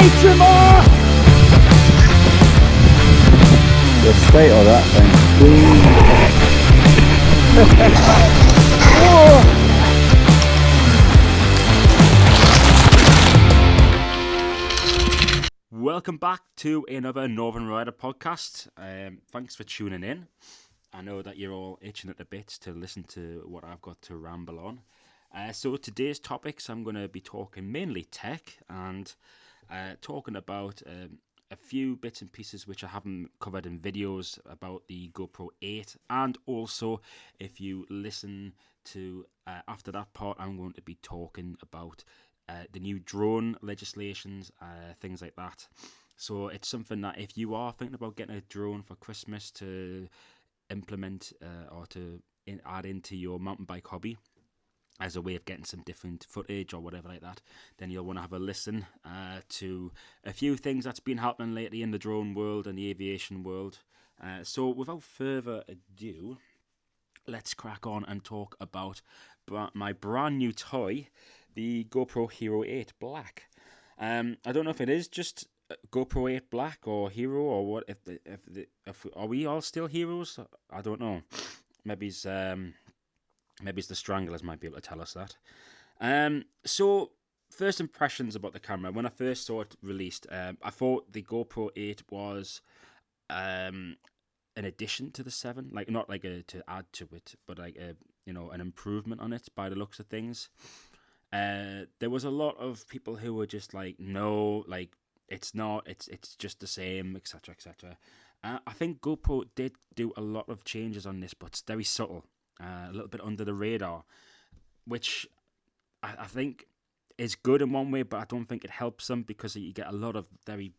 Ultima! The state of that thing. Welcome back to another Northern Rider podcast. Thanks for tuning in. I know that you're all itching at the bits to listen to what I've got to ramble on. So today's topics, I'm going to be talking mainly tech and talking about a few bits and pieces which I haven't covered in videos about the Gopro 8. And also, if you listen to after that part, I'm going to be talking about the new drone legislations, things like that. So it's something that if you are thinking about getting a drone for Christmas to implement or to add into your mountain bike hobby as a way of getting some different footage or whatever like that, then you'll want to have a listen to a few things that's been happening lately in the drone world and the aviation world. So without further ado, let's crack on and talk about my brand new toy, the GoPro Hero 8 Black. I don't know if it is just GoPro 8 Black or Hero or what. If are we all still heroes? I don't know. Maybe it's the Stranglers might be able to tell us that. So first impressions about the camera. When I first saw it released, I thought the GoPro 8 was an addition to the 7, like not like to add to it, but like an improvement on it by the looks of things. There was a lot of people who were just like, no, like it's not, it's just the same, etc., etc. I think GoPro did do a lot of changes on this, but it's very subtle, a little bit under the radar, which I think is good in one way, but I don't think it helps them because you get a lot of very,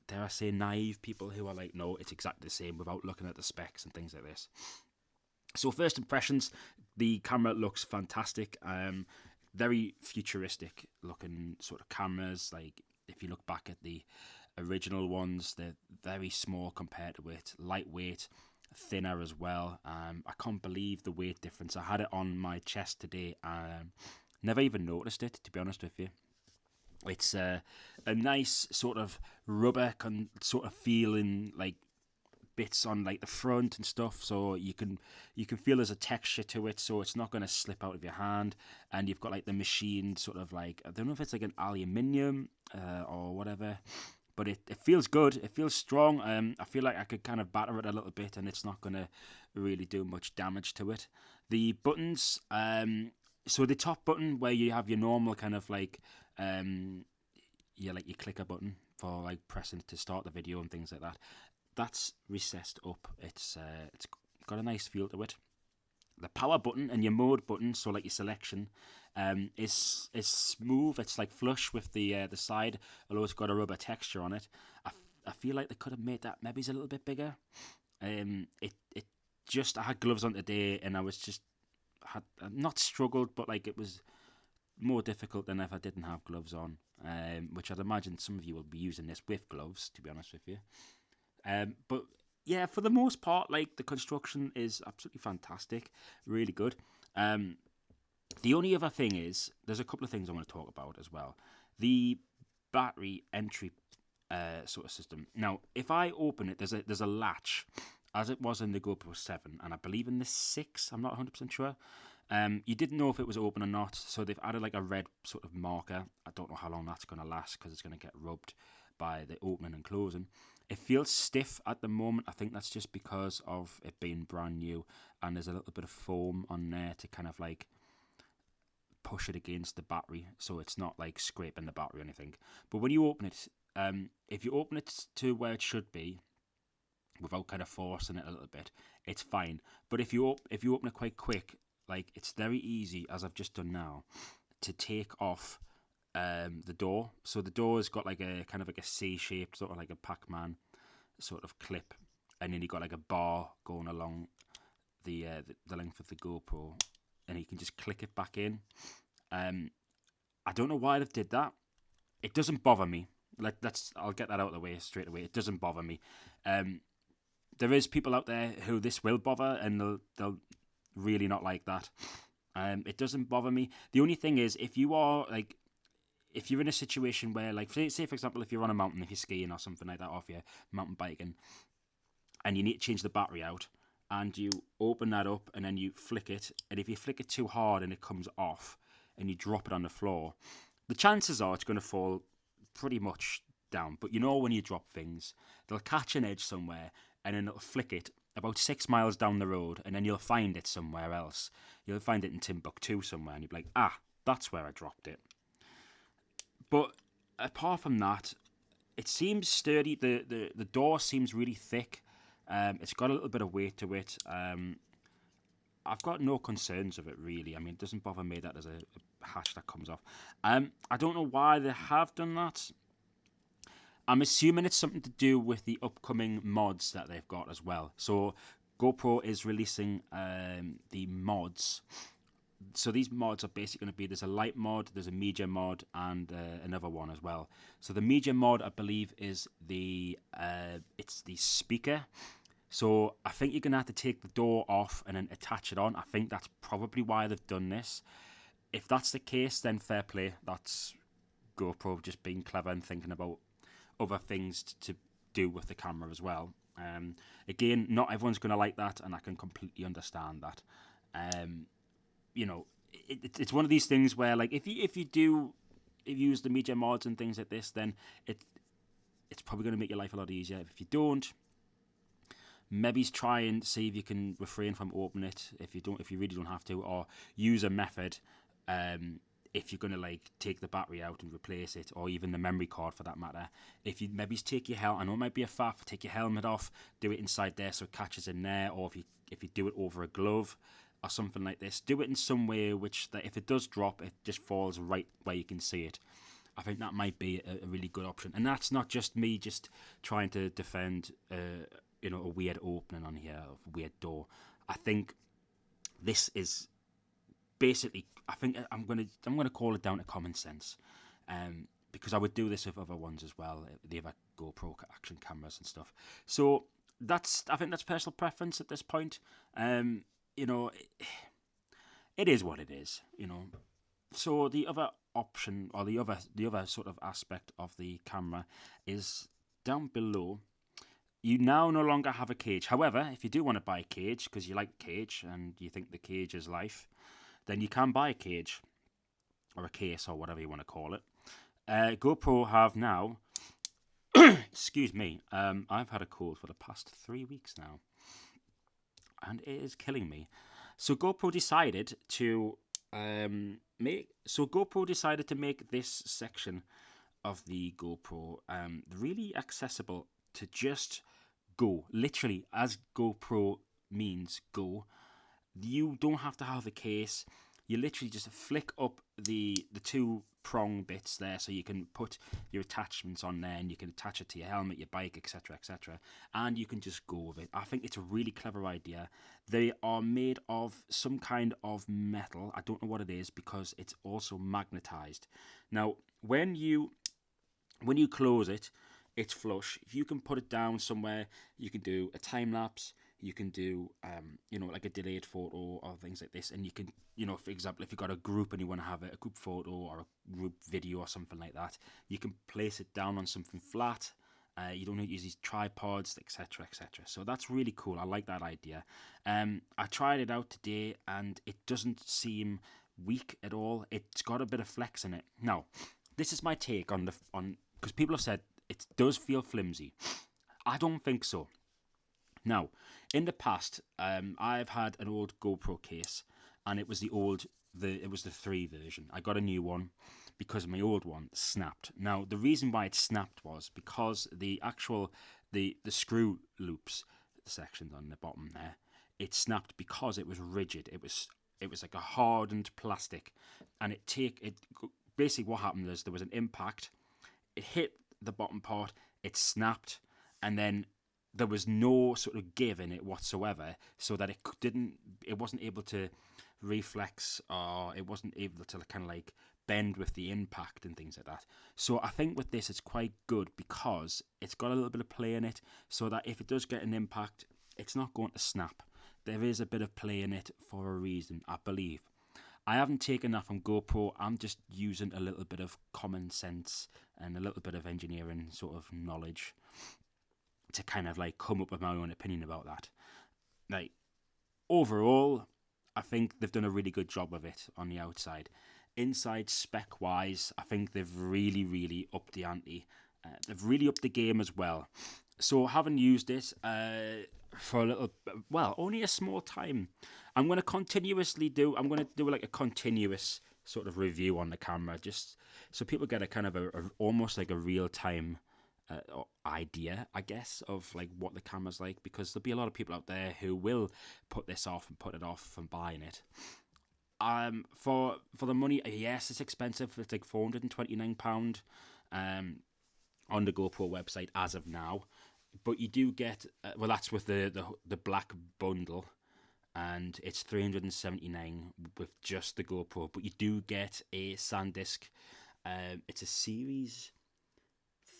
dare I say, naive people who are like, no, it's exactly the same without looking at the specs and things like this. So first impressions, the camera looks fantastic. Very futuristic looking sort of cameras. Like if you look back at the original ones, they're very small compared to it. Lightweight, thinner as well. I can't believe the weight difference. I had it on my chest today. Never even noticed it, to be honest with you. It's a nice sort of rubber sort of feeling, like bits on like the front and stuff, so you can feel there's a texture to it, so it's not going to slip out of your hand. And you've got like the machine sort of like, I don't know if it's like an aluminium or whatever, but it feels good. It feels strong. I feel like I could kind of batter it a little bit and it's not going to really do much damage to it. The buttons, so the top button where you have your normal kind of like your clicker button for like pressing to start the video and things like that, that's recessed up. It's got a nice feel to it. The power button and your mode button, so like your selection, is smooth. It's like flush with the side, although it's got a rubber texture on it. I feel like they could have made that maybe a little bit bigger. It just, I had gloves on today and I was just had not struggled, but like it was more difficult than if I didn't have gloves on. Which I'd imagine some of you will be using this with gloves, to be honest with you. But yeah, for the most part, like the construction is absolutely fantastic, really good. The only other thing is, there's a couple of things I want to talk about as well. The battery entry sort of system. Now, if I open it, there's a latch, as it was in the GoPro 7, and I believe in the 6. I'm not 100% sure. You didn't know if it was open or not, so they've added like a red sort of marker. I don't know how long that's going to last because it's going to get rubbed by the opening and closing. It feels stiff at the moment. I think that's just because of it being brand new, and there's a little bit of foam on there to kind of like push it against the battery, so it's not like scraping the battery or anything. But when you open it, if you open it to where it should be, without kind of forcing it a little bit, it's fine. But if you open it quite quick, like it's very easy, as I've just done now, to take off the door. So the door has got like a kind of like a C-shaped, sort of like a Pac-Man sort of clip, and then you got like a bar going along the length of the GoPro, and you can just click it back in. I don't know why they've did that. It doesn't bother me. I'll get that out of the way straight away. It doesn't bother me. There is people out there who this will bother, and they'll really not like that. It doesn't bother me. The only thing is, if you are like if you're in a situation where, like, say for example, if you're on a mountain, if you're skiing or something like that, or if you're mountain biking, and you need to change the battery out, and you open that up and then you flick it, and if you flick it too hard and it comes off, and you drop it on the floor, the chances are it's going to fall pretty much down. But you know, when you drop things, they'll catch an edge somewhere, and then it'll flick it about 6 miles down the road, and then you'll find it somewhere else. You'll find it in Timbuktu somewhere, and you'll be like, ah, that's where I dropped it. But apart from that, it seems sturdy. The door seems really thick. It's got a little bit of weight to it. I've got no concerns of it, really. I mean, it doesn't bother me that there's a hatch that comes off. I don't know why they have done that. I'm assuming it's something to do with the upcoming mods that they've got as well. So GoPro is releasing the mods. So these mods are basically going to be, there's a light mod, there's a media mod, and another one as well. So the media mod, I believe, is it's the speaker. So I think you're going to have to take the door off and then attach it on. I think that's probably why they've done this. If that's the case, then fair play. That's GoPro just being clever and thinking about other things to do with the camera as well. Again, not everyone's going to like that, and I can completely understand that. You know, it's one of these things where, like, if you use the media mods and things like this, then it's probably going to make your life a lot easier. If you don't, maybe try and see if you can refrain from opening it if you really don't have to, or use a method if you're going to, like, take the battery out and replace it, or even the memory card for that matter. If you maybe take your helmet, I know it might be a faff, take your helmet off, do it inside there so it catches in there, or if you do it over a glove or something like this, do it in some way which that if it does drop, it just falls right where you can see it. I think that might be a really good option, and that's not just me just trying to defend a weird opening on here, a weird door. I think this is basically, I think I'm gonna call it down to common sense, because I would do this with other ones as well, the other GoPro action cameras and stuff. So I think that's personal preference at this point. It is what it is, So the other option, or the other sort of aspect of the camera, is down below. You now no longer have a cage. However, if you do want to buy a cage because you like cage and you think the cage is life, then you can buy a cage or a case or whatever you want to call it. GoPro have now, excuse me, I've had a cold for the past 3 weeks now, and it is killing me. So GoPro decided to make this section of the GoPro really accessible to just go. Literally, as GoPro means go. You don't have to have a case. You literally just flick up the two prong bits there, so you can put your attachments on there, and you can attach it to your helmet, your bike, etc., etc., and you can just go with it. I think it's a really clever idea. They are made of some kind of metal. I don't know what it is, because it's also magnetized. Now, when you close it, it's flush. If you can put it down somewhere, you can do a time lapse. You can do, like a delayed photo or things like this. And you can, for example, if you've got a group and you want to have a group photo or a group video or something like that, you can place it down on something flat. You don't need to use these tripods, etc., etc. So that's really cool. I like that idea. I tried it out today, and it doesn't seem weak at all. It's got a bit of flex in it. Now, this is my take on because people have said it does feel flimsy. I don't think so. Now, in the past, I've had an old GoPro case, and it was it was the 3 version. I got a new one because my old one snapped. Now, the reason why it snapped was because the screw loops sections on the bottom there, it snapped because it was rigid. It was like a hardened plastic, and basically what happened is there was an impact. It hit the bottom part, it snapped, and then there was no sort of give in it whatsoever, so that it wasn't able to reflex, or it wasn't able to kind of like bend with the impact and things like that. So I think with this, it's quite good because it's got a little bit of play in it, so that if it does get an impact, it's not going to snap. There is a bit of play in it for a reason, I believe. I haven't taken that from GoPro. I'm just using a little bit of common sense and a little bit of engineering sort of knowledge to kind of like come up with my own opinion about that. Like, overall, I think they've done a really good job of it on the outside. Inside, spec-wise, I think they've really, really upped the ante. They've really upped the game as well. So, having used it for a little, well, only a small time, I'm going to do like a continuous sort of review on the camera, just so people get a kind of almost like a real-time idea, I guess, of like what the camera's like, because there'll be a lot of people out there who will put this off and put it off from buying it. For the money, yes, it's expensive. It's like £429 on the GoPro website as of now, but you do get well, that's with the black bundle, and it's $379 with just the GoPro. But you do get a SanDisk. It's a Series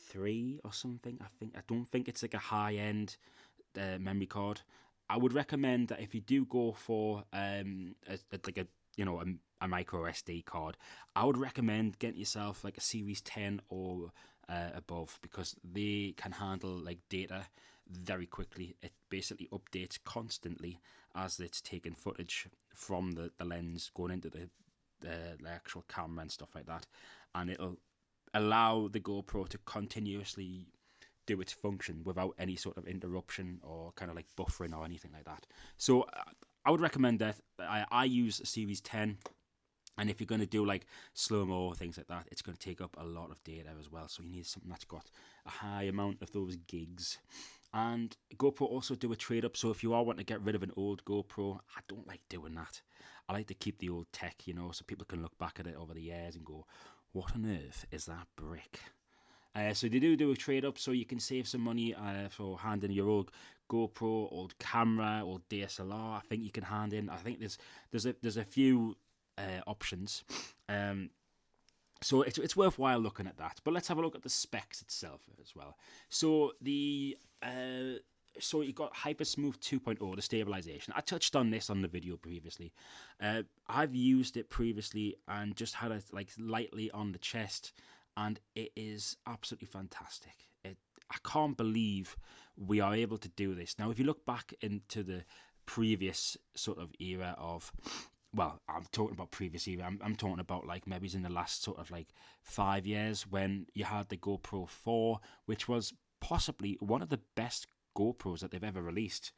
3 or something. I don't think it's like a high end memory card. I would recommend that if you do go for a micro SD card, I would recommend getting yourself like a Series 10 or above, because they can handle like data very quickly. It basically updates constantly as it's taking footage from the lens going into the actual camera and stuff like that, and it'll allow the GoPro to continuously do its function without any sort of interruption or kind of like buffering or anything like that. So I would recommend that. I use a Series 10, and if you're going to do like slow-mo, things like that, it's going to take up a lot of data as well. So you need something that's got a high amount of those gigs. And GoPro also do a trade-up, so if you are wanting to get rid of an old GoPro, I don't like doing that. I like to keep the old tech, so people can look back at it over the years and go, what on earth is that brick? So they do a trade-up, so you can save some money for handing your old GoPro, old camera, old DSLR. I think you can hand in. I think there's a few options. So it's worthwhile looking at that. But let's have a look at the specs itself as well. So so you got Hypersmooth 2.0, the stabilization. I touched on this on the video previously. I've used it previously and just had it like lightly on the chest, and it is absolutely fantastic. I can't believe we are able to do this. Now, if you look back into the previous sort of era of, well, I'm talking about previous era. I'm talking about like maybe in the last sort of like 5 years, when you had the GoPro 4, which was possibly one of the best GoPros that they've ever released.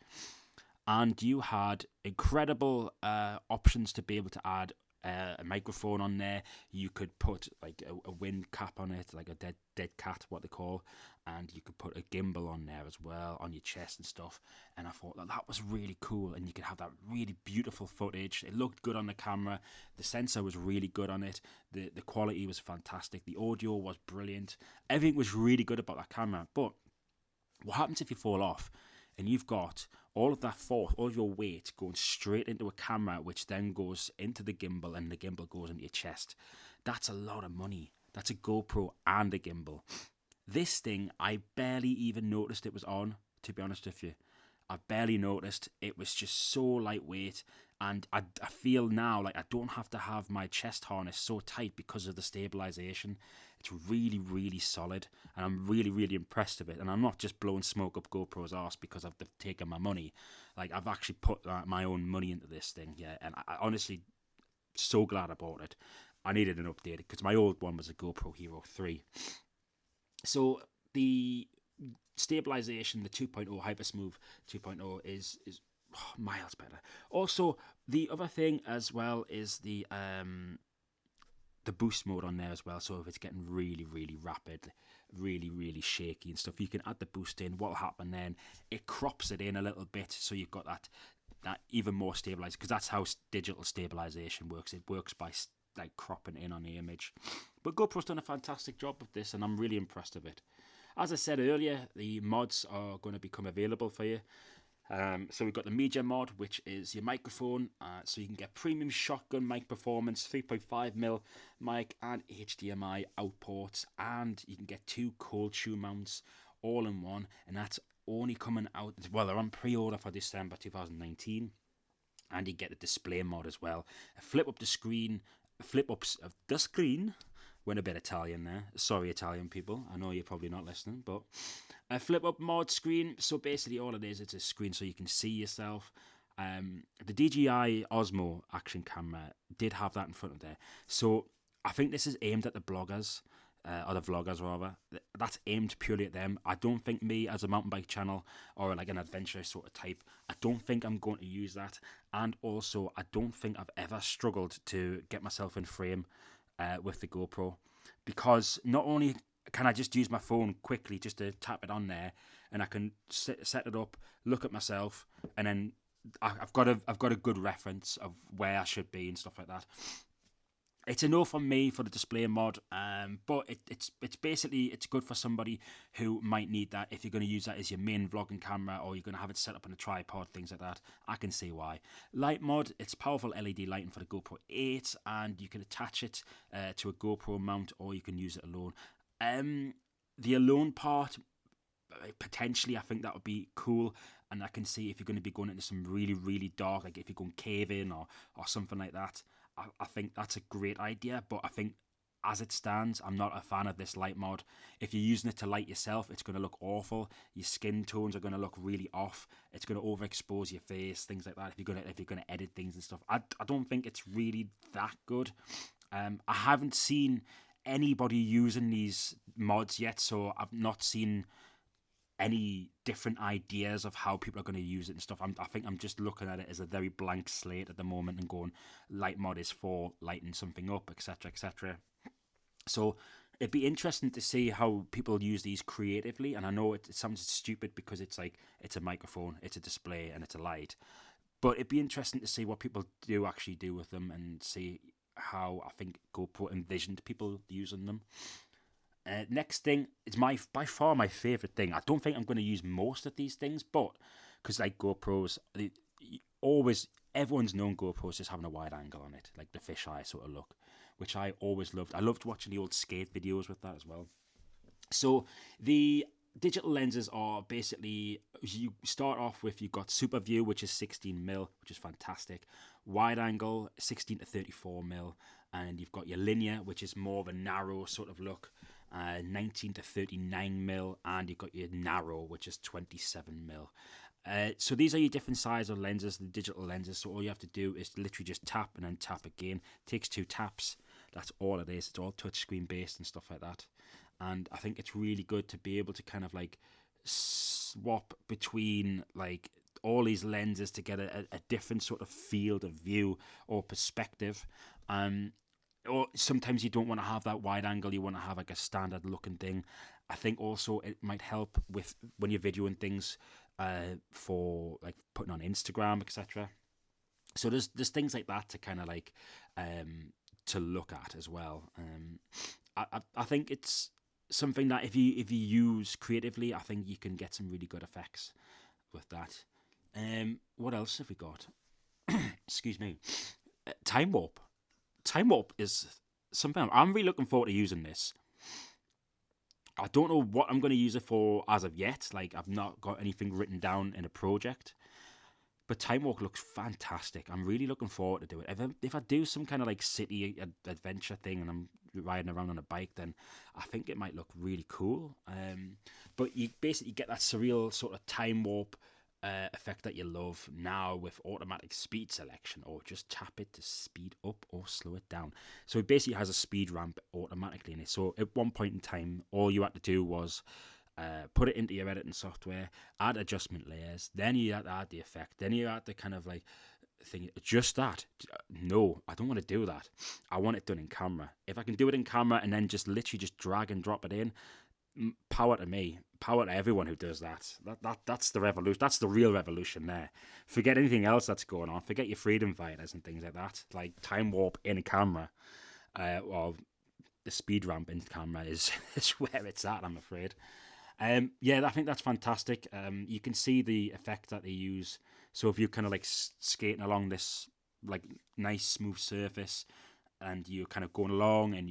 And you had incredible options to be able to add a microphone on there. You could put like a wind cap on it, like a dead cat, what they call, and you could put a gimbal on there as well on your chest and stuff. And I thought that was really cool, and you could have that really beautiful footage. It looked good on the camera. The sensor was really good on it. The quality was fantastic. The audio was brilliant. Everything was really good about that camera. But what happens if you fall off and you've got all of that force, all of your weight going straight into a camera, which then goes into the gimbal, and the gimbal goes into your chest? That's a lot of money. That's a GoPro and a gimbal. This thing, I barely even noticed it was on, to be honest with you. I barely noticed. It was just so lightweight, and I feel now like I don't have to have my chest harness so tight because of the stabilization. It's really, really solid, and I'm really, really impressed with it. And I'm not just blowing smoke up GoPro's arse because I've taken my money. Like, I've actually put my own money into this thing, yeah, and I honestly, so glad I bought it. I needed an update because my old one was a GoPro Hero 3. So the stabilization, the 2.0 Hypersmooth 2.0 is miles better. Also, the other thing as well is the boost mode on there as well. So if it's getting really, really rapid, really, really shaky and stuff, you can add the boost in. What'll happen then, it crops it in a little bit, so you've got that even more stabilized, because that's how digital stabilization works. It works by like cropping in on the image. But GoPro's done a fantastic job of this, and I'm really impressed with it. As I said earlier, the mods are going to become available for you. So we've got the media mod, which is your microphone, so you can get premium shotgun mic performance, 3.5mm mic and HDMI outports, and you can get 2 cold shoe mounts all in one, and that's only coming out, well, they're on pre-order for December 2019. and you get the display mod as well. Flip up the screen. Went a bit Italian there. Sorry, Italian people. I know you're probably not listening, but a flip up mod screen. So basically, all it is, it's a screen so you can see yourself. The DJI Osmo action camera did have that in front of there. So I think this is aimed at the bloggers, or the vloggers rather. That's aimed purely at them. I don't think me as a mountain bike channel or like an adventure sort of type, I don't think I'm going to use that. And also, I don't think I've ever struggled to get myself in frame with the GoPro, because not only can I just use my phone quickly just to tap it on there, and I can set it up, look at myself, and then I've got a good reference of where I should be and stuff like that. It's enough for me for the display mod, but it's basically, it's good for somebody who might need that. If you're going to use that as your main vlogging camera, or you're going to have it set up on a tripod, things like that, I can see why. Light mod, it's powerful LED lighting for the GoPro 8, and you can attach it to a GoPro mount, or you can use it alone. The alone part, potentially, I think that would be cool. And I can see if you're going to be going into some really, really dark, like if you're going caving or something like that, I think that's a great idea. But I think as it stands, I'm not a fan of this light mod. If you're using it to light yourself, it's going to look awful. Your skin tones are going to look really off. It's going to overexpose your face, things like that. If you're going to edit things and stuff, I don't think it's really that good. I haven't seen anybody using these mods yet, so I've not seen any different ideas of how people are going to use it and stuff. I think I'm just looking at it as a very blank slate at the moment and going, light mod is for lighting something up, etc., etc. So it'd be interesting to see how people use these creatively. And I know it sounds stupid because it's like, it's a microphone, it's a display, and it's a light. But it'd be interesting to see what people do actually do with them, and see how I think GoPro envisioned people using them. Next thing is by far my favourite thing. I don't think I'm going to use most of these things, but because like GoPros, everyone's known GoPros just having a wide angle on it, like the fisheye sort of look, which I always loved. I loved watching the old skate videos with that as well. So the digital lenses are basically, you start off with, you've got super view, which is 16mm, which is fantastic. Wide angle, 16 to 34mm, and you've got your linear, which is more of a narrow sort of look. 19 to 39mm, and you've got your narrow, which is 27mm. So these are your different sizes of lenses, the digital lenses. So all you have to do is literally just tap and then tap again. It takes 2 taps. That's all it is. It's all touchscreen based and stuff like that. And I think it's really good to be able to kind of like swap between like all these lenses to get a different sort of field of view or perspective. Or sometimes you don't want to have that wide angle, you want to have like a standard looking thing. I think also it might help with when you're videoing things for like putting on Instagram, etc. So there's things like that to kind of like to look at as well. I think it's something that if you use creatively, I think you can get some really good effects with that. What else have we got? Excuse me. Time warp. Time warp is something I'm really looking forward to using this. I don't know what I'm going to use it for as of yet. Like, I've not got anything written down in a project. But time warp looks fantastic. I'm really looking forward to do it. If I do some kind of like city adventure thing and I'm riding around on a bike, then I think it might look really cool. But you basically get that surreal sort of time warp effect that you love now with automatic speed selection, or just tap it to speed up or slow it down. So it basically has a speed ramp automatically in it. So at one point in time, all you had to do was put it into your editing software, add adjustment layers, then you had to add the effect, then you had to kind of like think, just that. No, I don't want to do that. I want it done in camera. If I can do it in camera and then just literally just drag and drop it in, power to me, power to everyone who does that. That's the revolution. That's the real revolution there. Forget anything else that's going on. Forget your freedom fighters and things like that. Like time warp in camera, or the speed ramp in camera is where it's at, I'm afraid. Yeah, I think that's fantastic. You can see the effect that they use. So if you're kind of like skating along this like nice smooth surface, and you're kind of going along and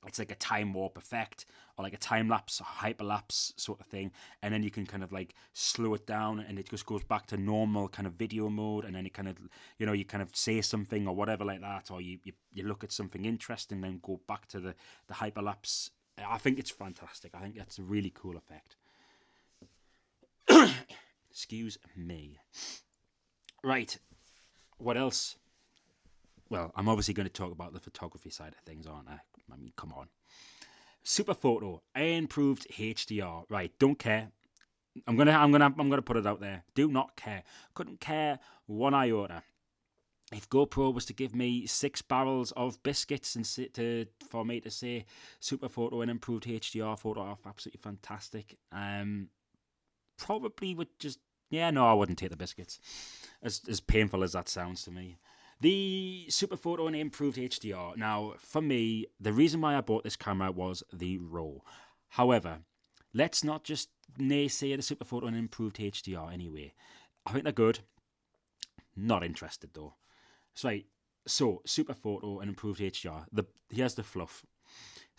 it's like a time warp effect or like a time lapse, hyperlapse sort of thing, and then you can kind of like slow it down, and it just goes back to normal kind of video mode, and then it kind of, you kind of say something or whatever like that, or you look at something interesting, then go back to the hyperlapse. I think it's fantastic. I think that's a really cool effect. Excuse me. Right, what else? Well, I'm obviously going to talk about the photography side of things, aren't I? I mean, come on. Super photo, improved HDR. Right, don't care. I'm gonna put it out there. Do not care. Couldn't care one iota. If GoPro was to give me 6 barrels of biscuits for me to say super photo and improved HDR photo off, absolutely fantastic. Probably would just I wouldn't take the biscuits. As painful as that sounds to me. The super photo and improved HDR. Now, for me, the reason why I bought this camera was the RAW. However, let's not just naysay the super photo and improved HDR anyway. I think they're good. Not interested though. So super photo and improved HDR. Here's the fluff.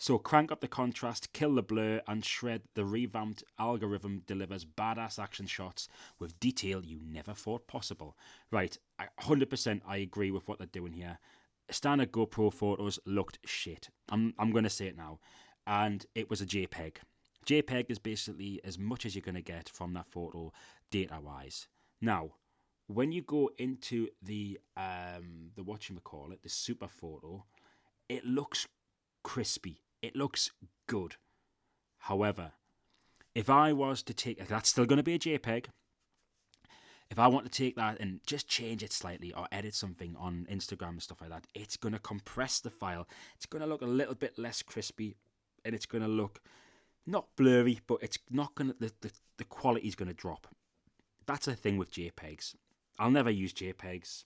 So crank up the contrast, kill the blur, and shred. The revamped algorithm delivers badass action shots with detail you never thought possible. Right, 100% I agree with what they're doing here. Standard GoPro photos looked shit. I'm going to say it now. And it was a JPEG. JPEG is basically as much as you're going to get from that photo data-wise. Now, when you go into the whatchamacallit, the super photo, it looks crispy. It looks good. However, if I was to take... That's still going to be a JPEG. If I want to take that and just change it slightly or edit something on Instagram and stuff like that, it's going to compress the file. It's going to look a little bit less crispy, and it's going to look not blurry, but it's not going to... The quality's going to drop. That's the thing with JPEGs. I'll never use JPEGs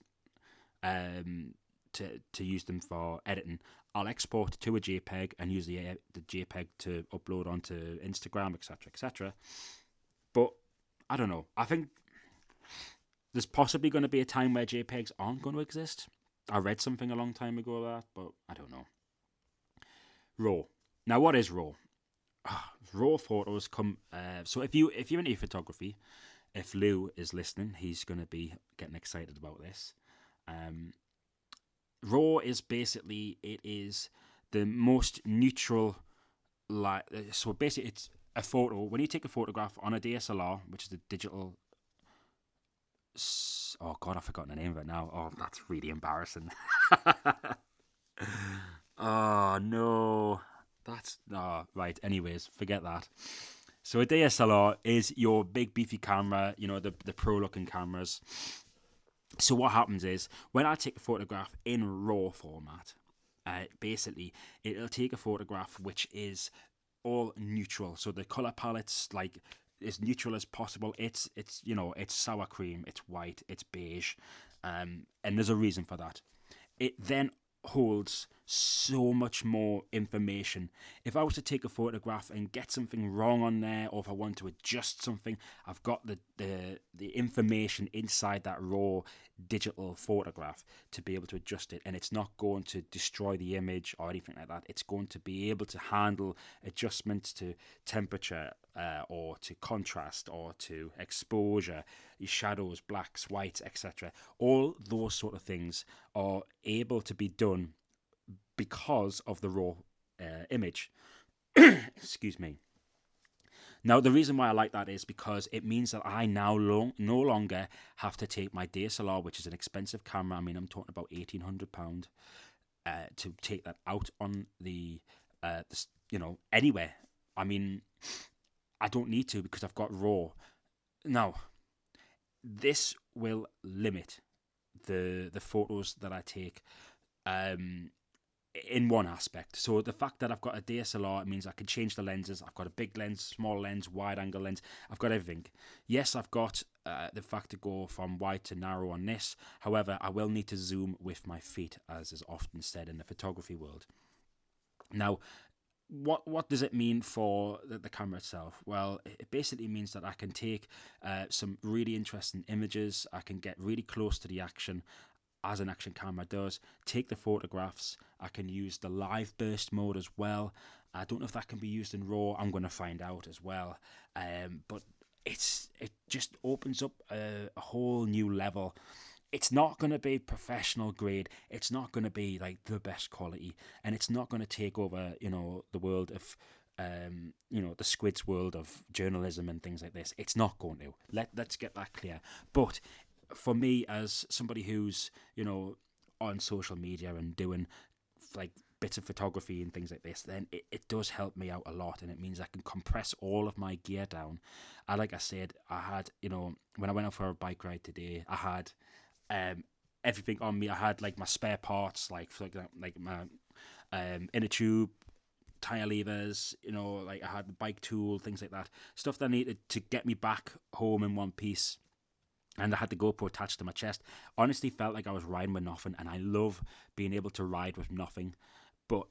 to use them for editing. I'll export to a JPEG and use the JPEG to upload onto Instagram, etc., etc. But I don't know. I think there's possibly going to be a time where JPEGs aren't going to exist. I read something a long time ago about that, but I don't know. RAW. Now, what is RAW? RAW photos come. So if you're into photography, if Lou is listening, he's going to be getting excited about this. RAW is basically, it is the most neutral, so basically it's a photo. When you take a photograph on a DSLR, which is a digital, oh god, I've forgotten the name of it now. Oh, that's really embarrassing. Oh no, right. Anyways, forget that. So a DSLR is your big beefy camera, the pro looking cameras. So what happens is, when I take a photograph in RAW format, basically, it'll take a photograph which is all neutral. So the colour palette's like as neutral as possible. It's sour cream, it's white, it's beige, and there's a reason for that. It then holds so much more information. If I was to take a photograph and get something wrong on there, or if I want to adjust something, I've got the information inside that raw digital photograph to be able to adjust it, and it's not going to destroy the image or anything like that. It's going to be able to handle adjustments to temperature, or to contrast, or to exposure, shadows, blacks, whites, etc. All those sort of things are able to be done because of the raw image. Excuse me. Now, the reason why I like that is because it means that I now no longer have to take my DSLR, which is an expensive camera. I mean, I'm talking about £1,800, to take that out on anywhere. I mean, I don't need to because I've got RAW. Now, this will limit the photos that I take in one aspect. So the fact that I've got a DSLR, it means I can change the lenses. I've got a big lens, small lens, wide angle lens. I've got everything. Yes, I've got the fact to go from wide to narrow on this. However, I will need to zoom with my feet, as is often said in the photography world. Now, what does it mean for the camera itself? Well, it basically means that I can take some really interesting images. I can get really close to the action. as an action camera does, take the photographs. I can use the live burst mode as well. I don't know if that can be used in RAW. I'm going to find out as well. But it just opens up a whole new level. It's not going to be professional grade. It's not going to be like the best quality, and it's not going to take over, the world of, the Squid's world of journalism and things like this. It's not going to. Let's get that clear. But for me, as somebody who's, on social media and doing like bits of photography and things like this, then it does help me out a lot, and it means I can compress all of my gear down. Like I said, I had, when I went out for a bike ride today, I had everything on me. I had like my spare parts, like my inner tube, tire levers, like I had the bike tool, things like that, stuff that I needed to get me back home in one piece. And I had the GoPro attached to my chest. Honestly, felt like I was riding with nothing, and I love being able to ride with nothing, but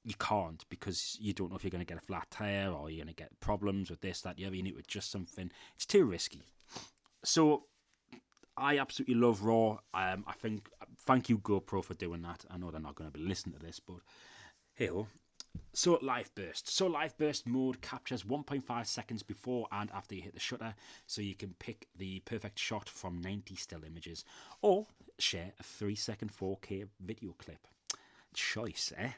you can't, because you don't know if you're going to get a flat tire or you're going to get problems with this, that, the other. You need to adjust something. It's too risky. So I absolutely love RAW. I think, thank you GoPro for doing that. I know they're not going to be listening to this, but hey-ho. So live burst mode captures 1.5 seconds before and after you hit the shutter, so you can pick the perfect shot from 90 still images or share a 3-second 4K video clip. Choice, eh?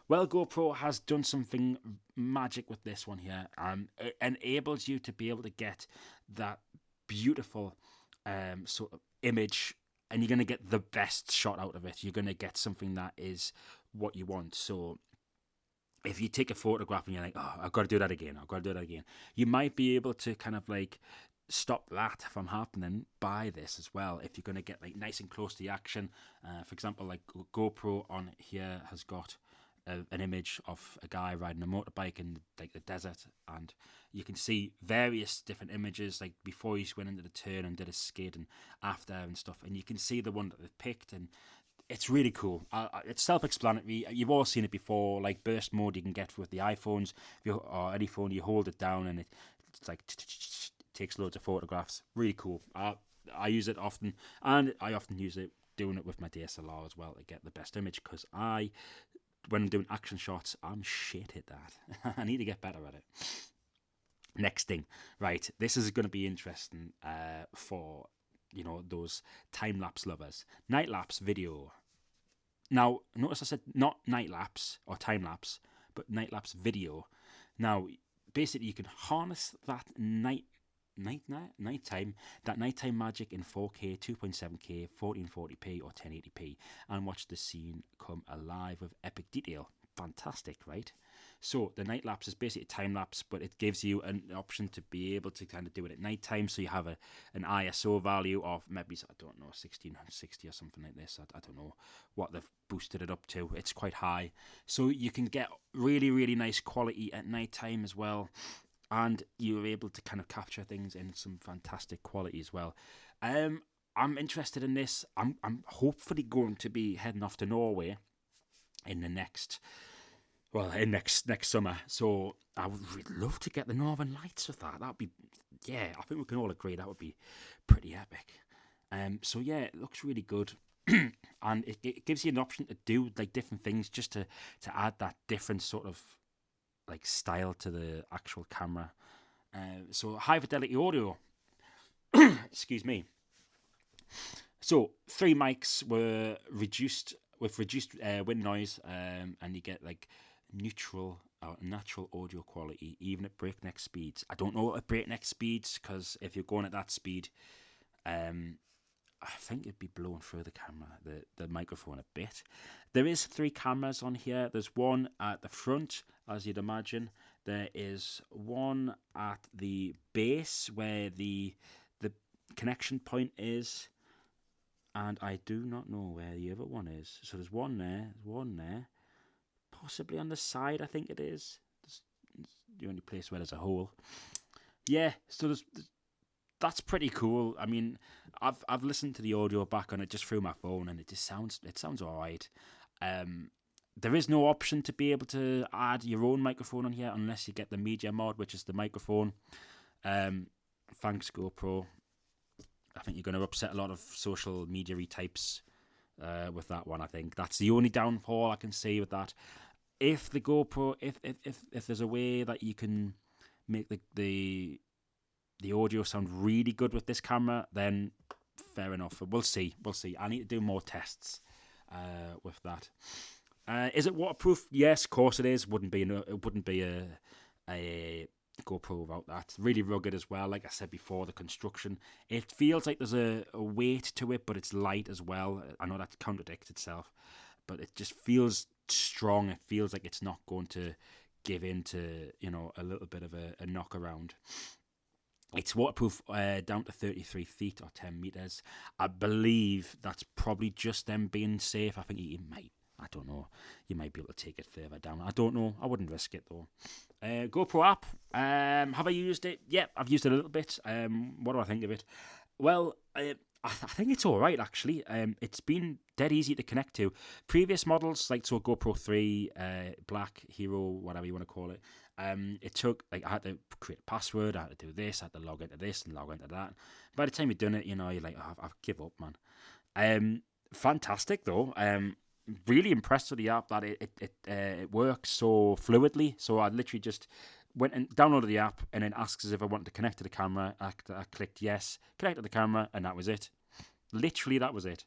Well, GoPro has done something magic with this one here. It enables you to be able to get that beautiful sort of image, and you're going to get the best shot out of it. You're going to get something that is what you want. So if you take a photograph and you're like, oh, I've got to do that again, you might be able to kind of like stop that from happening by this as well. If you're going to get like nice and close to the action, for example, like GoPro on here has got an image of a guy riding a motorbike in like the desert, and you can see various different images, like before he went into the turn and did a skid, and after and stuff, and you can see the one that they've picked, and it's really cool. It's self-explanatory. You've all seen it before. Like burst mode, you can get with the iPhones or any phone. You hold it down and it's like takes loads of photographs. Really cool. I use it often, and I often use it doing it with my DSLR as well to get the best image. Because when I'm doing action shots, I'm shit at that. I need to get better at it. Next thing, right? This is going to be interesting for those time-lapse lovers. Night-lapse video. Now, notice I said not night-lapse or time-lapse, but night-lapse video. Now, basically, you can harness that nighttime magic in 4K, 2.7K, 1440p or 1080p, and watch the scene come alive with epic detail. Fantastic, right? So the night lapse is basically a time lapse, but it gives you an option to be able to kind of do it at night time. So you have an ISO value of maybe, I don't know, 1660 or something like this. I don't know what they've boosted it up to. It's quite high. So you can get really, really nice quality at night time as well. And you're able to kind of capture things in some fantastic quality as well. I'm interested in this. I'm hopefully going to be heading off to Norway in the next summer. So I would really love to get the Northern Lights with that. That'd be, I think we can all agree that would be pretty epic. So yeah, it looks really good. And it gives you an option to do like different things, just to add that different sort of like style to the actual camera. So high fidelity audio. Excuse me. So 3 mics were reduced with reduced wind noise, and you get like natural audio quality even at breakneck speeds. I don't know at breakneck speeds, because if you're going at that speed, I think it'd be blowing through the camera, the microphone a bit. There is 3 cameras on here. There's one at the front, as you'd imagine. There is one at the base where the connection point is, and I do not know where the other one is. So there's one there, possibly on the side, I think it is. It's the only place where there's a hole. Yeah, so that's pretty cool. I mean, I've listened to the audio back on it just through my phone, and it sounds all right. There is no option to be able to add your own microphone on here unless you get the media mod, which is the microphone. Thanks GoPro. I think you're going to upset a lot of social media types with that one. I think that's the only downfall I can see with that. If the GoPro, if there's a way that you can make the audio sound really good with this camera, then fair enough. We'll see. I need to do more tests with that. Is it waterproof? Yes, of course it is. It wouldn't be a GoPro without that. Really rugged as well. Like I said before, the construction. It feels like there's a weight to it, but it's light as well. I know that contradicts itself, but it just feels strong. It feels like it's not going to give in to, a little bit of a knock around. It's waterproof down to 33 feet or 10 meters. I believe that's probably just them being safe. I think you might, I don't know, you might be able to take it further down. I don't know. I wouldn't risk it though. GoPro app. Have I used it? Yeah, I've used it a little bit. What do I think of it? Well, I think it's all right actually. It's been dead easy to connect to. Previous models, like GoPro 3, Black, Hero, whatever you want to call it. It took, I had to create a password, I had to do this, I had to log into this and log into that. By the time you've done it, you're like, I've give up, man. Fantastic though. Really impressed with the app that it works so fluidly. So I literally just went and downloaded the app, and then asks us if I wanted to connect to the camera. I clicked yes, connect to the camera, and that was it. Literally, that was it.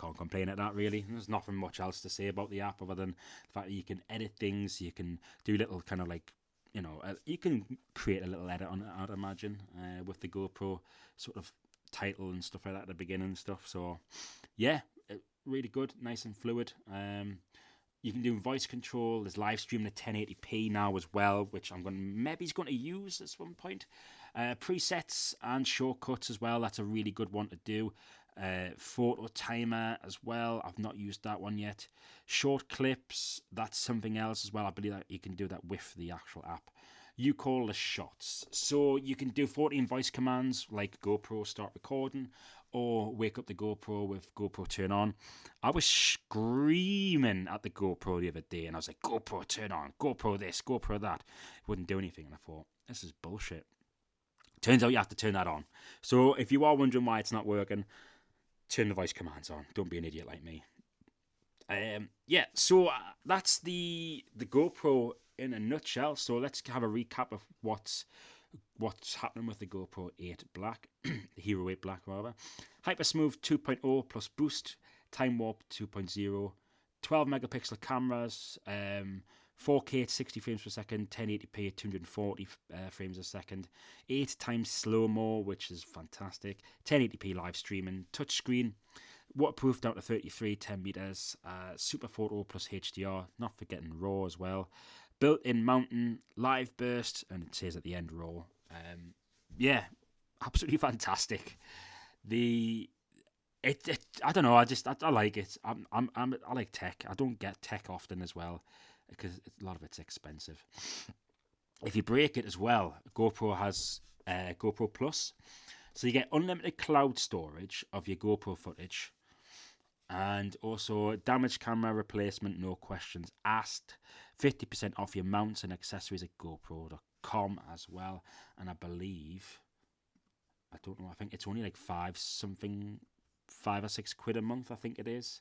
Can't complain at that, really. There's nothing much else to say about the app other than the fact that you can edit things, you can do little kind of like, you can create a little edit on it, I'd imagine, with the GoPro sort of title and stuff like that at the beginning and stuff. So, yeah, really good, nice and fluid. You can do voice control. There's live streaming at 1080p now as well, which I'm going to use at some point. Presets and shortcuts as well. That's a really good one to do. Photo timer as well. I've not used that one yet. Short clips. That's something else as well. I believe that you can do that with the actual app. You call the shots. So you can do 14 voice commands like GoPro start recording, or wake up the GoPro with GoPro turn on. I was screaming at the GoPro the other day, and I was like, GoPro turn on, GoPro this, GoPro that. It wouldn't do anything, and I thought, this is bullshit. Turns out you have to turn that on. So if you are wondering why it's not working, turn the voice commands on. Don't be an idiot like me. So that's the GoPro in a nutshell. So let's have a recap of what's happening with the GoPro 8 Black, the Hero 8 Black rather. Hypersmooth 2.0 plus boost, time warp 2.0, 12 megapixel cameras, 4K at 60 frames per second, 1080p at 240 frames a second, 8 times slow-mo, which is fantastic, 1080p live streaming, touchscreen, waterproof down to 33, 10 meters, super photo plus HDR, not forgetting RAW as well, built-in mountain, live burst, and it says at the end RAW. Absolutely fantastic. I don't know. I like it. I like tech. I don't get tech often as well because a lot of it's expensive. If you break it as well, GoPro has GoPro Plus, so you get unlimited cloud storage of your GoPro footage, and also damaged camera replacement, no questions asked. 50% off your mounts and accessories at GoPro.com as well. And I believe, I don't know, I think it's only like 5 or 6 quid a month, I think it is.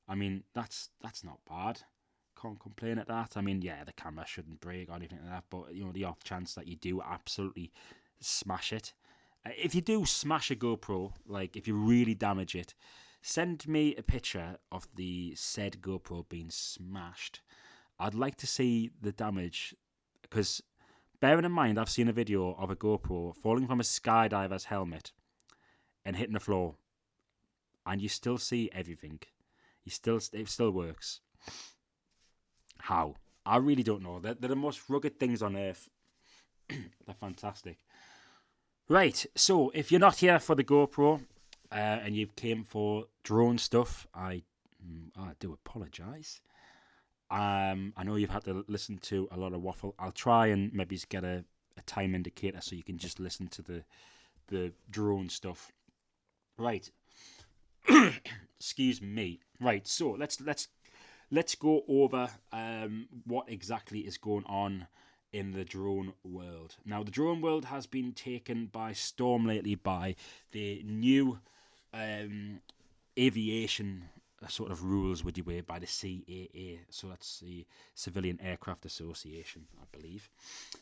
I mean, that's not bad. Can't complain at that. I mean, yeah, the camera shouldn't break or anything like that, but the off chance that you do absolutely smash it. If you do smash a GoPro, like if you really damage it, send me a picture of the said GoPro being smashed. I'd like to see the damage, because bearing in mind, I've seen a video of a GoPro falling from a skydiver's helmet and hitting the floor, and you still see everything. It still works. How? I really don't know. They're the most rugged things on earth. They're fantastic. Right, so if you're not here for the GoPro and you came for drone stuff, I do apologise. I know you've had to listen to a lot of waffle. I'll try and maybe get a time indicator so you can just listen to the drone stuff. Right. Excuse me. Right, so let's go over what exactly is going on in the drone world. Now, the drone world has been taken by storm lately by the new aviation sort of rules would you wear by the CAA. So that's the Civilian Aircraft Association, I believe.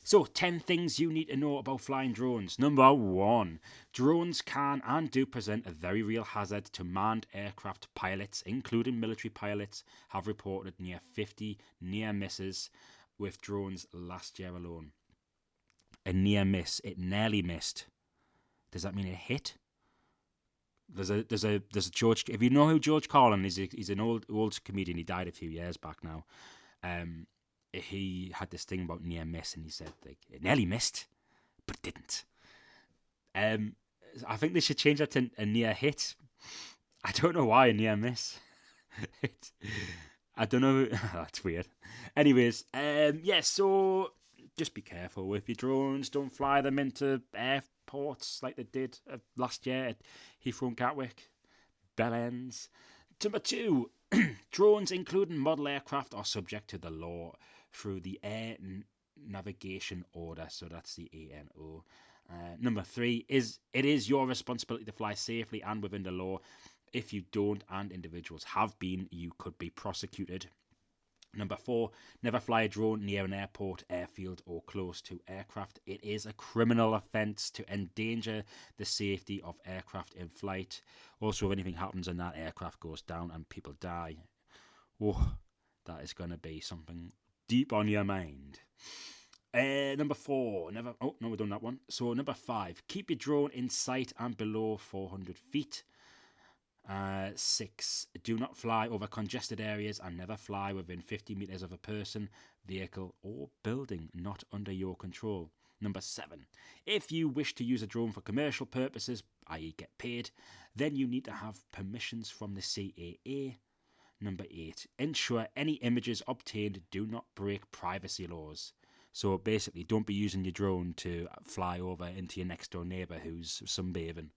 So 10 things you need to know about flying drones. Number 1, drones can and do present a very real hazard to manned aircraft pilots, including military pilots, have reported near 50 near misses with drones last year alone. A near miss, it nearly missed. Does that mean it hit? There's a George. If you know who George Carlin is, he's an old comedian. He died a few years back now. He had this thing about near miss, and he said like it nearly missed, but it didn't. I think they should change that to a near hit. I don't know why a near miss. I don't know. That's weird. Anyways, so just be careful with your drones. Don't fly them into airports like they did last year at Heathrow and Gatwick, Bell Ends. Number 2, drones, including model aircraft, are subject to the law through the Air Navigation Order. So that's the ANO. Number 3 it is your responsibility to fly safely and within the law. If you don't, and individuals have been, you could be prosecuted. Number 4, never fly a drone near an airport, airfield, or close to aircraft. It is a criminal offence to endanger the safety of aircraft in flight. Also, if anything happens and that aircraft goes down and people die, that is going to be something deep on your mind. Number 4, we've done that one. So number 5, keep your drone in sight and below 400 feet. 6, do not fly over congested areas and never fly within 50 metres of a person, vehicle, or building not under your control. Number 7, if you wish to use a drone for commercial purposes, i.e. get paid, then you need to have permissions from the CAA. Number 8, ensure any images obtained do not break privacy laws. So basically, don't be using your drone to fly over into your next door neighbour who's sunbathing.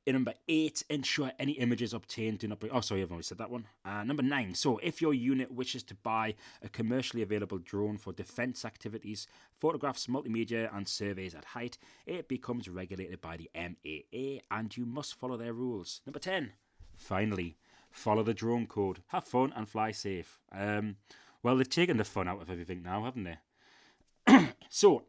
In number 8, ensure any images obtained do not break... Oh, sorry, I've already said that one. Number 9, so if your unit wishes to buy a commercially available drone for defence activities, photographs, multimedia and surveys at height, it becomes regulated by the MAA and you must follow their rules. Number 10, finally, follow the drone code. Have fun and fly safe. Well, they've taken the fun out of everything now, haven't they? So...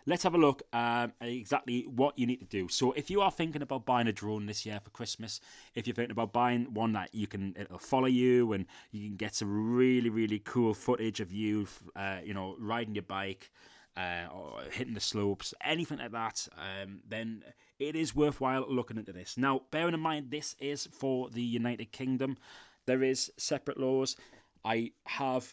let's have a look at exactly what you need to do. So if you are thinking about buying a drone this year for Christmas, if you're thinking about buying one that it'll follow you and you can get some really, really cool footage of you, riding your bike or hitting the slopes, anything like that, then it is worthwhile looking into this. Now, bearing in mind, this is for the United Kingdom. There is separate laws. I have...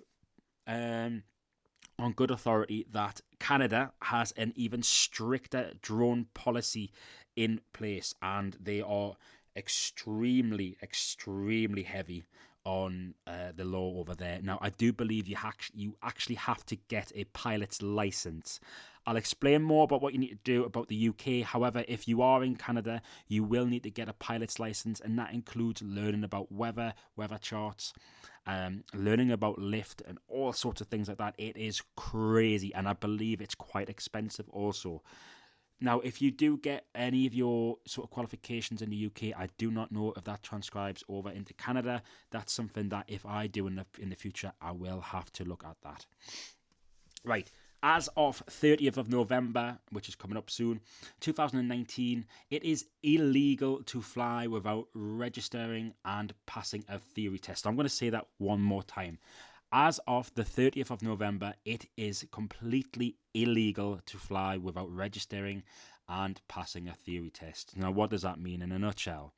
on good authority that Canada has an even stricter drone policy in place, and they are extremely, extremely heavy on the law over there. Now, I do believe you actually have to get a pilot's license. I'll explain more about what you need to do about the UK. However, if you are in Canada, you will need to get a pilot's license, and that includes learning about weather charts, learning about lift and all sorts of things like that. It is crazy, and I believe it's quite expensive also. Now, if you do get any of your sort of qualifications in the UK, I do not know if that transcribes over into Canada. That's something that if I do in the future, I will have to look at that. Right. As of 30th of November, which is coming up soon, 2019, it is illegal to fly without registering and passing a theory test. I'm going to say that one more time. As of the 30th of November, it is completely illegal to fly without registering and passing a theory test. Now, what does that mean in a nutshell?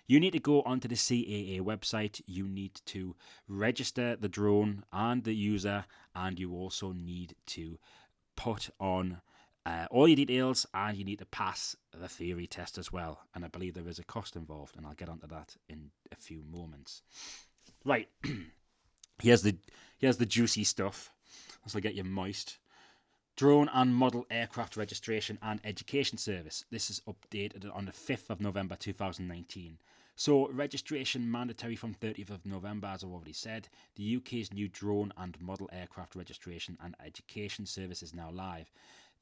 You need to go onto the CAA website, you need to register the drone and the user, and you also need to put on all your details, and you need to pass the theory test as well. And I believe there is a cost involved, and I'll get onto that in a few moments. Right, here's the juicy stuff. This will get you moist. Drone and Model Aircraft Registration and Education Service. This is updated on the 5th of November 2019. So, registration mandatory from 30th of November, as I've already said. The UK's new Drone and Model Aircraft Registration and Education Service is now live.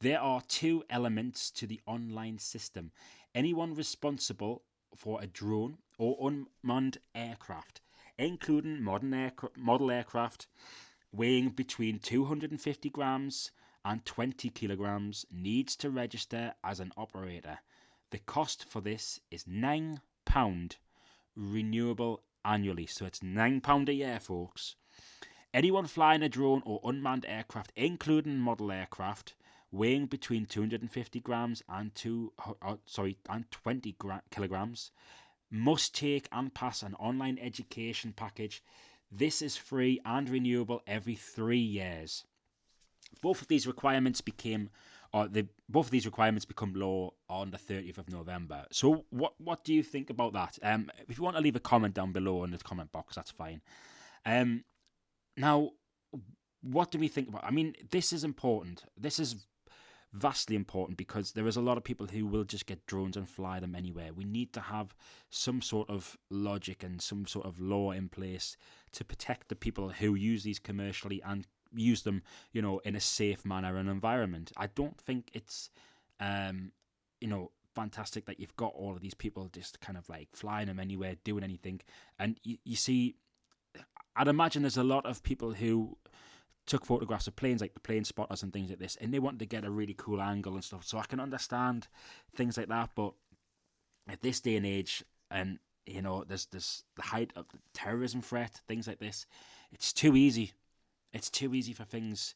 There are two elements to the online system. Anyone responsible for a drone or unmanned aircraft, including model aircraft weighing between 250 grams and 20 kilograms, needs to register as an operator. The cost for this is £9 renewable annually. So it's £9 a year, folks. Anyone flying a drone or unmanned aircraft, including model aircraft, weighing between 250 grams and 20 kilograms, must take and pass an online education package. This is free and renewable every 3 years. Both of these requirements become law on the 30th of November. So what do you think about that? If you want to leave a comment down below in the comment box, that's fine. Now, what do we think about? I mean, this is important. This is vastly important because there is a lot of people who will just get drones and fly them anywhere. We need to have some sort of logic and some sort of law in place to protect the people who use these commercially and use them, in a safe manner and environment. I don't think it's, fantastic that you've got all of these people just kind of like flying them anywhere, doing anything. And you see, I'd imagine there's a lot of people who took photographs of planes, like the plane spotters and things like this, and they wanted to get a really cool angle and stuff. So I can understand things like that, but at this day and age, and there's the height of the terrorism threat, things like this, it's too easy. It's too easy for things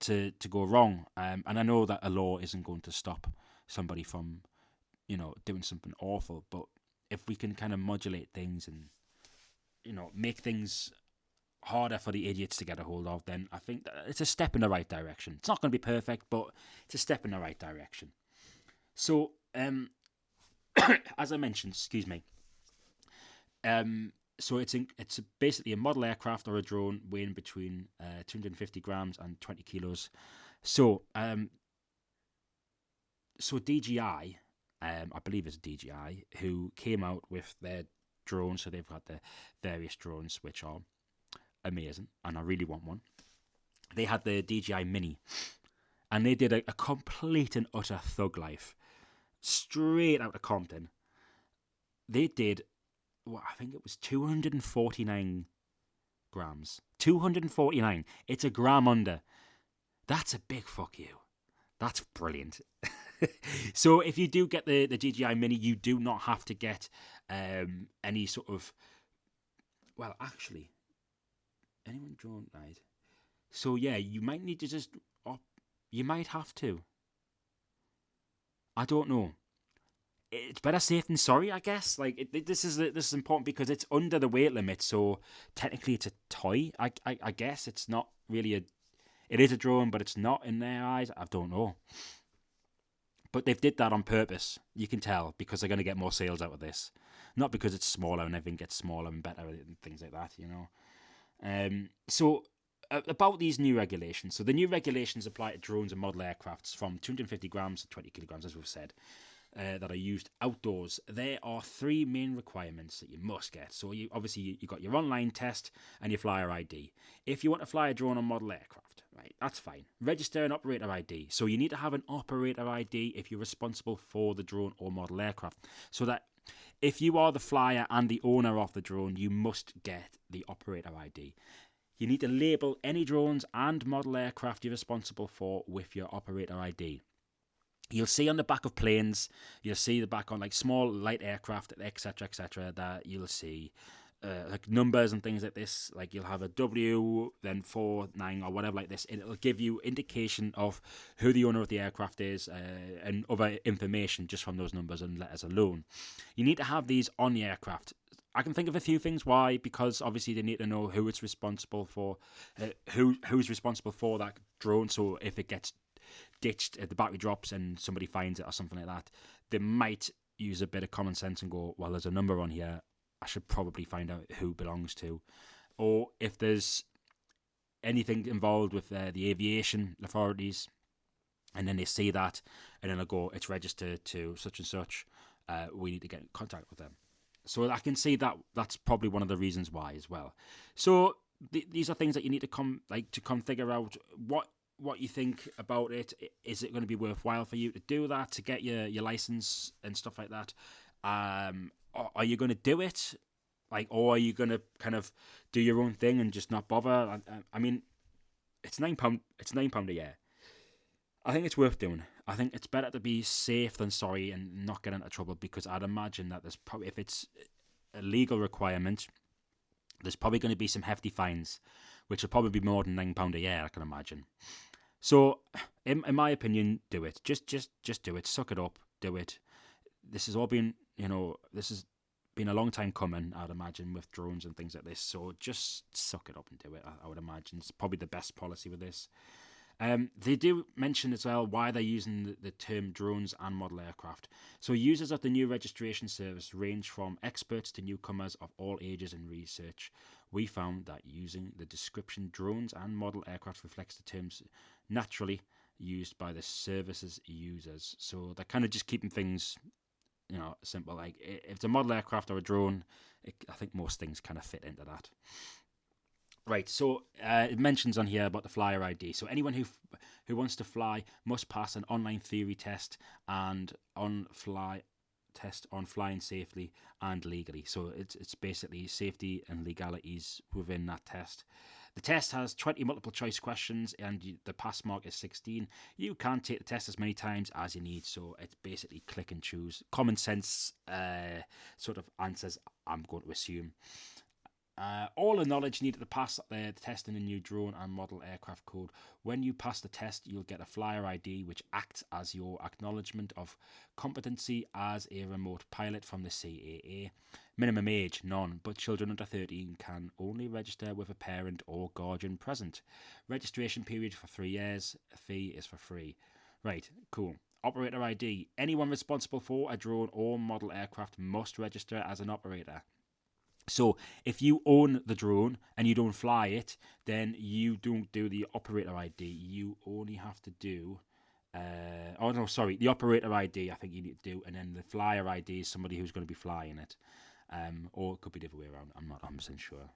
to go wrong. And I know that a law isn't going to stop somebody from, doing something awful, but if we can kind of modulate things and, make things harder for the idiots to get a hold of, then I think that it's a step in the right direction. It's not going to be perfect, but it's a step in the right direction. So, as I mentioned, so it's basically a model aircraft or a drone weighing between 250 grams and 20 kilos. So, DJI, I believe it's DJI, who came out with their drones. So they've got the various drones, which are amazing, and I really want one. They had the DJI Mini, and they did a complete and utter thug life, straight out of Compton. They did, I think it was 249 grams. 249. It's a gram under. That's a big fuck you. That's brilliant. So if you do get the DJI Mini, you do not have to get any sort of, well, actually, anyone drone right? So yeah, you might need to just you might have to. I don't know. It's better safe than sorry, I guess. Like this is important because it's under the weight limit, so technically it's a toy. I guess it's not really it is a drone, but it's not in their eyes. I don't know. But they've did that on purpose. You can tell because they're going to get more sales out of this, not because it's smaller and everything gets smaller and better and things like that. So about these new regulations. So the new regulations apply to drones and model aircrafts from 250 grams to 20 kilograms, as we've said, that are used outdoors. There are 3 main requirements that you must get. So you got your online test and your flyer ID. If you want to fly a drone or model aircraft, right, that's fine. Register an operator ID. So you need to have an operator ID if you're responsible for the drone or model aircraft. So that if you are the flyer and the owner of the drone, you must get the operator ID. You need to label any drones and model aircraft you're responsible for with your operator ID. You'll see on the back of planes, you'll see the back on like small light aircraft, etc., that you'll see like numbers and things like this. Like you'll have a W, then 4, 9, or whatever like this. It'll give you indication of who the owner of the aircraft is and other information just from those numbers and letters alone. You need to have these on the aircraft. I can think of a few things why, because obviously they need to know who it's responsible for, who's responsible for that drone. So if it gets ditched, the battery drops and somebody finds it or something like that, they might use a bit of common sense and go, well, there's a number on here, I should probably find out who it belongs to. Or if there's anything involved with the aviation authorities, and then they see that, and then they'll go, it's registered to such and such, we need to get in contact with them. So I can see that that's probably one of the reasons why as well. So these are things that you need to come figure out what you think about it. Is it going to be worthwhile for you to do that, to get your license and stuff like that? are you going to do it? Like, or are you going to kind of do your own thing and just not bother? I mean, it's £9. It's £9 a year. I think it's worth doing. I think it's better to be safe than sorry and not get into trouble, because I'd imagine that there's probably, if it's a legal requirement, there's probably going to be some hefty fines, which will probably be more than £9 a year, I can imagine. So, in my opinion, do it. Just do it. Suck it up. Do it. This has all been, this has been a long time coming, I'd imagine, with drones and things like this. So just suck it up and do it. I would imagine it's probably the best policy with this. They do mention as well why they're using the term drones and model aircraft. So users of the new registration service range from experts to newcomers of all ages in research. We found that using the description drones and model aircraft reflects the terms naturally used by the service's users. So they're kind of just keeping things, simple. Like if it's a model aircraft or a drone, I think most things kind of fit into that. Right, so it mentions on here about the flyer ID. So anyone who wants to fly must pass an online theory test and on-fly test on flying safely and legally. So it's basically safety and legalities within that test. The test has 20 multiple choice questions and the pass mark is 16. You can take the test as many times as you need, so it's basically click and choose. Common sense sort of answers, I'm going to assume. All the knowledge needed to pass the test in a new drone and model aircraft code. When you pass the test, you'll get a flyer ID, which acts as your acknowledgement of competency as a remote pilot from the CAA. Minimum age, none, but children under 13 can only register with a parent or guardian present. Registration period for 3 years. A fee is for free. Right, cool. Operator ID. Anyone responsible for a drone or model aircraft must register as an operator. So if you own the drone and you don't fly it, then you don't do the operator ID. You only have to do... the operator ID I think you need to do, and then the flyer ID is somebody who's going to be flying it. Or it could be the other way around. I'm not 100% sure.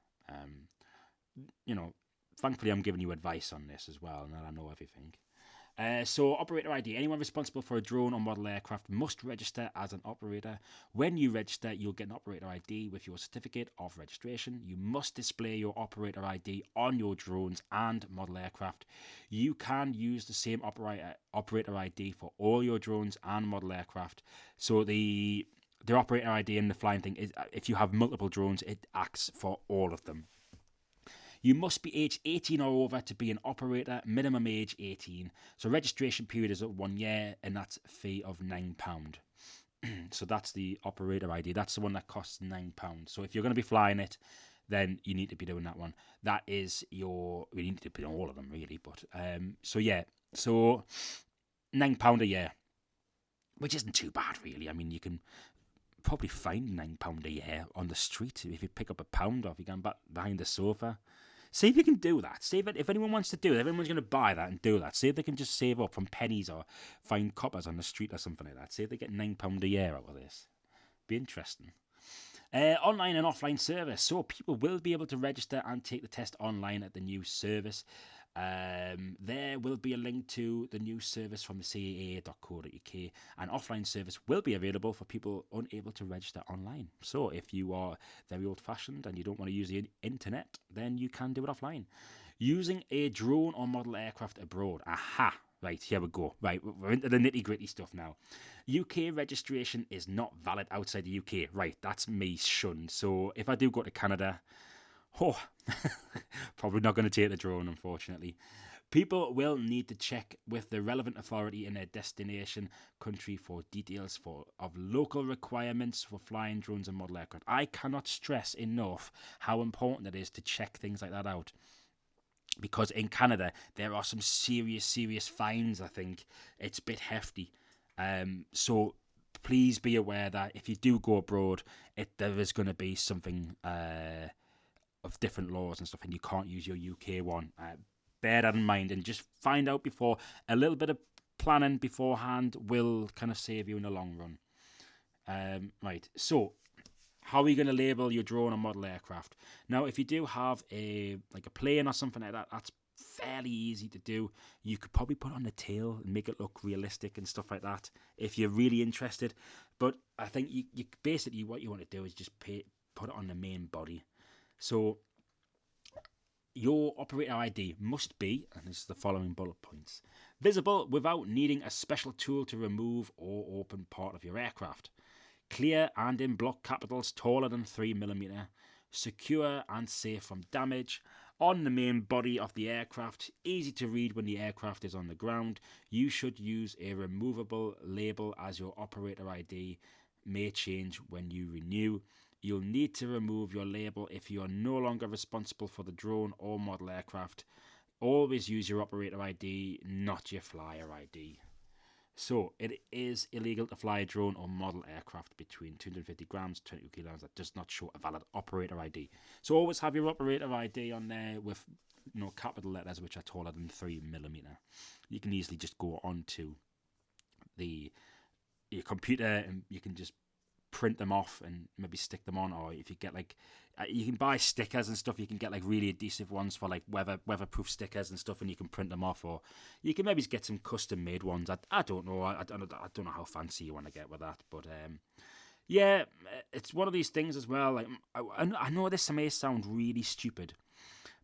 Thankfully I'm giving you advice on this as well, and I know everything. So operator ID. Anyone responsible for a drone or model aircraft must register as an operator. When you register, you'll get an operator ID with your certificate of registration. You must display your operator ID on your drones and model aircraft. You can use the same operator ID for all your drones and model aircraft. So the operator ID and the flying thing is, if you have multiple drones, it acts for all of them. You must be aged 18 or over to be an operator, minimum age 18. So registration period is 1 year, and that's a fee of £9. So that's the operator ID. That's the one that costs £9. So if you're going to be flying it, then you need to be doing that one. That is you need to be on all of them, really. But so £9 a year, which isn't too bad, really. I mean, you can probably find £9 a year on the street if you pick up a pound off. You can behind the sofa. See if you can do that. See if anyone wants to do it, if anyone's going to buy that and do that, see if they can just save up from pennies or find coppers on the street or something like that. See if they get £9 a year out of this. Be interesting. Online and offline service. So people will be able to register and take the test online at the new service. There will be a link to the new service from the caa.co.uk. An offline service will be available for people unable to register online. So if you are very old-fashioned and you don't want to use the internet, then you can do it offline. Using a drone or model aircraft abroad. Aha! Right, here we go. Right, we're into the nitty-gritty stuff now. UK registration is not valid outside the UK. Right, that's me shunned. So if I do go to Canada... probably not going to take the drone, unfortunately. People will need to check with the relevant authority in their destination country for details of local requirements for flying drones and model aircraft. I cannot stress enough how important it is to check things like that out. Because in Canada, there are some serious fines, I think. It's a bit hefty. So please be aware that if you do go abroad, there is going to be something... of different laws and stuff, and you can't use your UK one. Bear that in mind and just find out before. A little bit of planning beforehand will kind of save you in the long run. Right, so how are you going to label your drone or model aircraft? Now, if you do have a plane or something like that, that's fairly easy to do. You could probably put on the tail and make it look realistic and stuff like that if you're really interested. But I think you basically what you want to do is just put it on the main body. So your operator ID must be, and this is the following bullet points: visible without needing a special tool to remove or open part of your aircraft. Clear and in block capitals taller than 3mm. Secure and safe from damage. On the main body of the aircraft, easy to read when the aircraft is on the ground. You should use a removable label as your operator ID may change when you renew. You'll need to remove your label if you are no longer responsible for the drone or model aircraft. Always use your operator ID, not your flyer ID. So, it is illegal to fly a drone or model aircraft between 250 grams to 22 kilograms that does not show a valid operator ID. So, always have your operator ID on there with capital letters which are taller than 3mm. You can easily just go onto your computer and you can just print them off and maybe stick them on, or if you get you can buy stickers and stuff. You can get really adhesive ones for weatherproof stickers and stuff, and you can print them off, or you can maybe get some custom made ones. I don't know. I don't know how fancy you want to get with that, but yeah, it's one of these things as well. I know this may sound really stupid,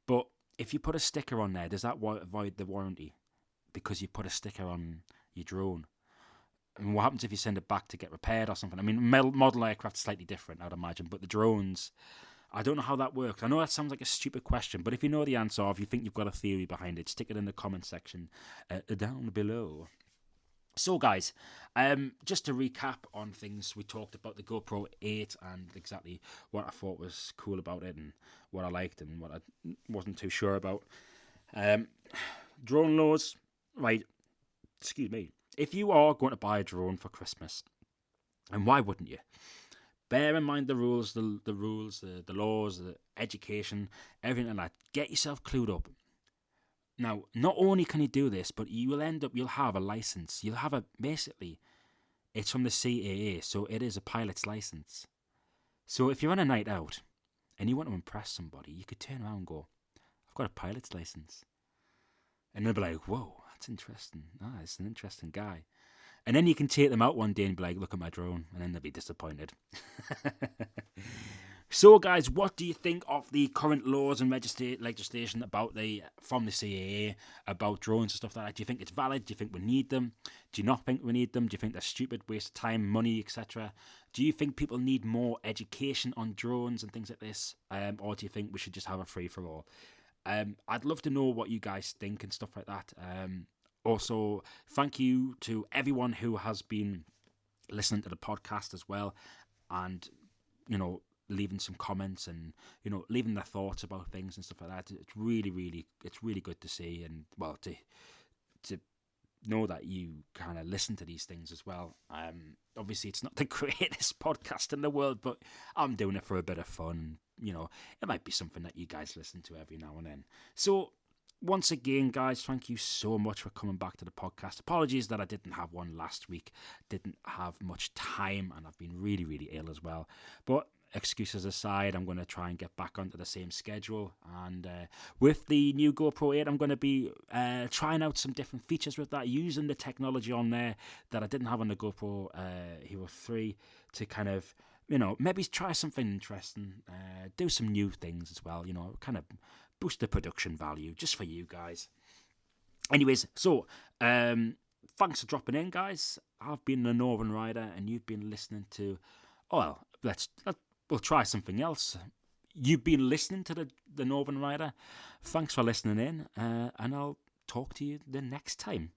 but if you put a sticker on there, does that void the warranty because you put a sticker on your drone? And what happens if you send it back to get repaired or something? I mean, model aircraft's slightly different, I'd imagine, but the drones, I don't know how that works. I know that sounds like a stupid question, but if you know the answer, or if you think you've got a theory behind it, stick it in the comment section down below. So, guys, just to recap on things, we talked about the GoPro 8 and exactly what I thought was cool about it and what I liked and what I wasn't too sure about. Drone laws, right, excuse me. If you are going to buy a drone for Christmas, and why wouldn't you? Bear in mind the rules, the laws, the education, everything like that. Get yourself clued up. Now, not only can you do this, but you'll have a license. You'll have basically, it's from the CAA, so it is a pilot's license. So if you're on a night out and you want to impress somebody, you could turn around and go, I've got a pilot's license. And they'll be like, whoa, that's interesting. It's an interesting guy. And then you can take them out one day and be like, look at my drone. And then they'll be disappointed. So, guys, what do you think of the current laws and legislation from the CAA about drones and stuff like that? Do you think it's valid? Do you think we need them? Do you not think we need them? Do you think they're stupid, waste of time, money, etc.? Do you think people need more education on drones and things like this? Or do you think we should just have a free-for-all? I'd love to know what you guys think and stuff like that. Also, thank you to everyone who has been listening to the podcast as well, and leaving some comments and leaving their thoughts about things and stuff like that. It's really good to see, and well, to know that you kind of listen to these things as well. Obviously, it's not the greatest podcast in the world, but I'm doing it for a bit of fun. It might be something that you guys listen to every now and then. So, once again, guys, thank you so much for coming back to the podcast. Apologies that I didn't have one last week. Didn't have much time, and I've been really, really ill as well. But excuses aside, I'm going to try and get back onto the same schedule. And with the new GoPro 8, I'm going to be trying out some different features with that, using the technology on there that I didn't have on the GoPro Hero 3 to kind of, maybe try something interesting, do some new things as well, kind of boost the production value just for you guys. Anyways, so thanks for dropping in, guys. I've been the Northern Rider, and you've been listening to, we'll try something else. You've been listening to the Northern Rider. Thanks for listening in, and I'll talk to you the next time.